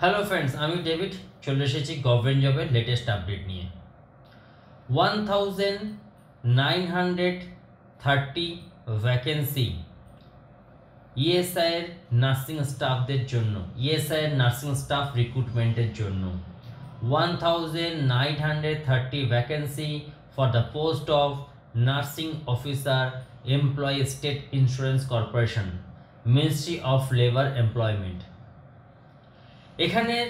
Hello friends, আমি David চলে এসেছি গভর্নমেন্ট জবের লেটেস্ট আপডেট নিয়ে। 1930 ভ্যাকেন্সি ইএসআই এর নার্সিং স্টাফদের জন্য, ইএসআই এর নার্সিং স্টাফ রিক্রুটমেন্টের জন্য 1930 vacancy for the post of nursing officer employee state insurance corporation, ministry of labour employment. এখানের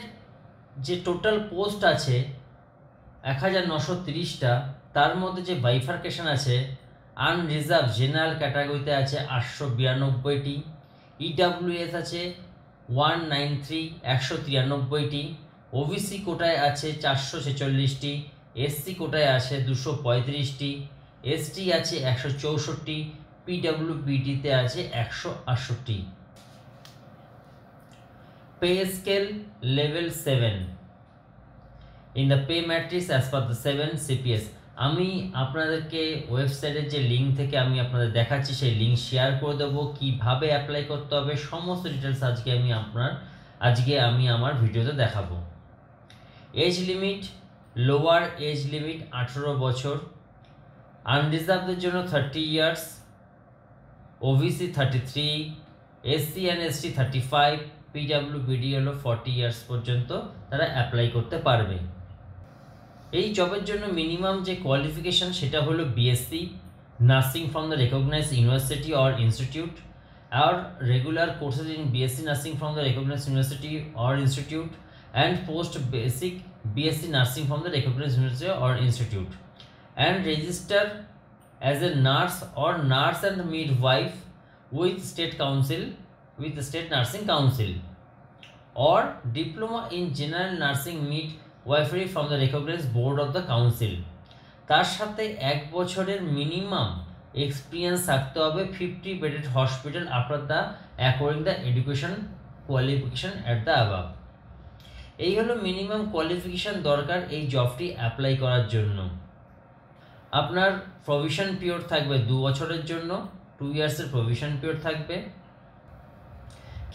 যে টোটাল পোস্ট আছে 1930টা, তার মধ্যে যে বাইফার্কেশন আছে, আনরিজার্ভ জেনারেল ক্যাটাগরিতে আছে 892টি, ইডাব্লিউএস আছে 193 193টি, ওবিসি কোটায় আছে 446টি, এসসি কোটায় আছে 235টি, এসটি আছে 164টি, পিডাব্লিউবিডিতে আছে 168টি। Pay scale level 7 in the pay matrix as per the 7 CPS। আমি আপনাদেরকে ওয়েবসাইটের যে লিঙ্ক থেকে আমি আপনাদের দেখাচ্ছি, সেই লিঙ্ক শেয়ার করে দেবো, কিভাবে অ্যাপ্লাই করতে হবে সমস্ত ডিটেলস আজকে আমি আমার ভিডিওতে দেখাবো। Age limit, lower age limit 18 বছর, আনরিজার্ভদের জন্য 30 years, OBC 33, SC and ST 35, PWBD হলো 40 ইয়ার্স পর্যন্ত তারা অ্যাপ্লাই করতে পারবে। এই জবের জন্য মিনিমাম যে কোয়ালিফিকেশন সেটা হলো BSc nursing from the recognised university or institute, আর regular courses in BSc nursing from the recognised university or institute and post basic BSc nursing from the recognised university or institute, and register as a nurse or nurse and midwife with the state nursing council, or diploma in general nursing midwifery from the recognized board of the council। তার সাথে 1 বছরের minimum experience থাকতে হবে 50 bedded hospital after the according the education qualification at the above. এই হলো minimum qualification দরকার এই জবটি apply করার জন্য। আপনার প্রভিশন পিরিয়ড থাকবে 2 বছরের জন্য, 2 ইয়ার্সের প্রভিশন পিরিয়ড থাকবে।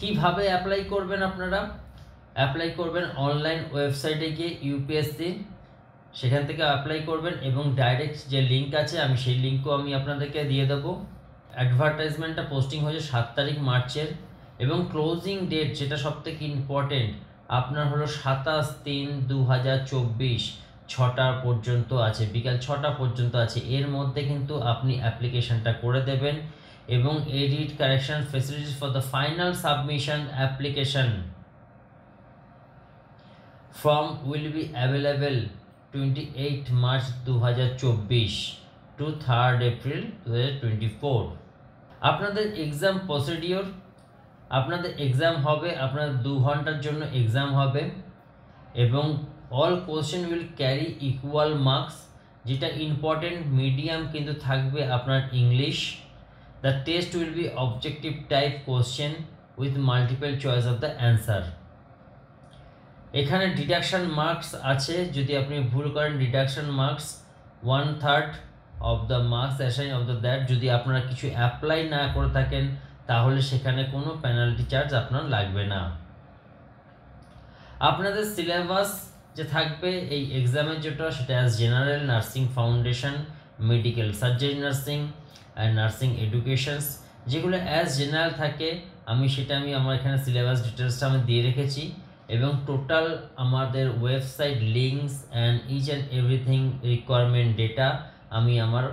কিভাবে অ্যাপ্লাই করবেন? আপনারা অ্যাপ্লাই করবেন অনলাইন ওয়েবসাইটে গিয়ে ইউপিএসসি, সেখান থেকে অ্যাপ্লাই করবেন এবং ডাইরেক্ট যে লিঙ্ক আছে আমি সেই লিঙ্কও আমি আপনাদেরকে দিয়ে দেবো। অ্যাডভার্টাইজমেন্টটা পোস্টিং হয়েছে 7 তারিখ মার্চের, এবং ক্লোজিং ডেট যেটা সবথেকে ইম্পর্টেন্ট আপনার হলো 27/3/2024 6টা পর্যন্ত আছে, বিকাল 6টা পর্যন্ত আছে। এর মধ্যে কিন্তু আপনি অ্যাপ্লিকেশনটা করে দেবেন, এবং edit correction facilities for the final submission application form will be available 28 March 2024 to 3rd April 2024। আপনাদের এক্সাম প্রসিডিওর, আপনাদের এক্সাম হবে, আপনার 2 ঘন্টার জন্য এক্সাম হবে, এবং all question will carry equal marks. যেটা ইম্পর্টেন্ট মিডিয়াম কিন্তু থাকবে আপনার English. The test will be objective type question with multiple choice of the answer। এখানে ডিডাকশন মার্কস আছে, যদি আপনি ভুল করেন deduction marks 1/3 of the marks assigned of the that। যদি আপনারা কিছু অ্যাপ্লাই না করে থাকেন তাহলে সেখানে কোনো পেনাল্টি চার্জ আপনার লাগবে না। আপনাদের সিলেবাস যে থাকবে এই এক্সামের যেটা, সেটা as general nursing foundation, medical surgery nursing and nursing educations, যেগুলো অ্যাজ জেনারেল থাকে আমি আমার এখানে সিলেবাস ডিটেলসটা আমি দিয়ে রেখেছি, এবং টোটাল আমাদের website links and each and everything requirement data আমি আমার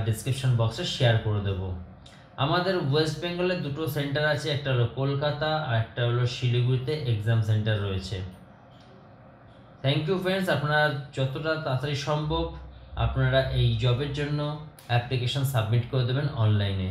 ডিসক্রিপশন বক্সে শেয়ার করে দেবো। আমাদের ওয়েস্ট বেঙ্গলে 2টো সেন্টার আছে, একটা হলো কলকাতা আর একটা হলো শিলিগুড়িতে এক্সাম সেন্টার রয়েছে। থ্যাংক ইউ ফ্রেন্ডস, আপনারা যতটা তাড়াতাড়ি সম্ভব আপনারা এই জবের জন্য অ্যাপ্লিকেশন সাবমিট করে দেবেন অনলাইনে।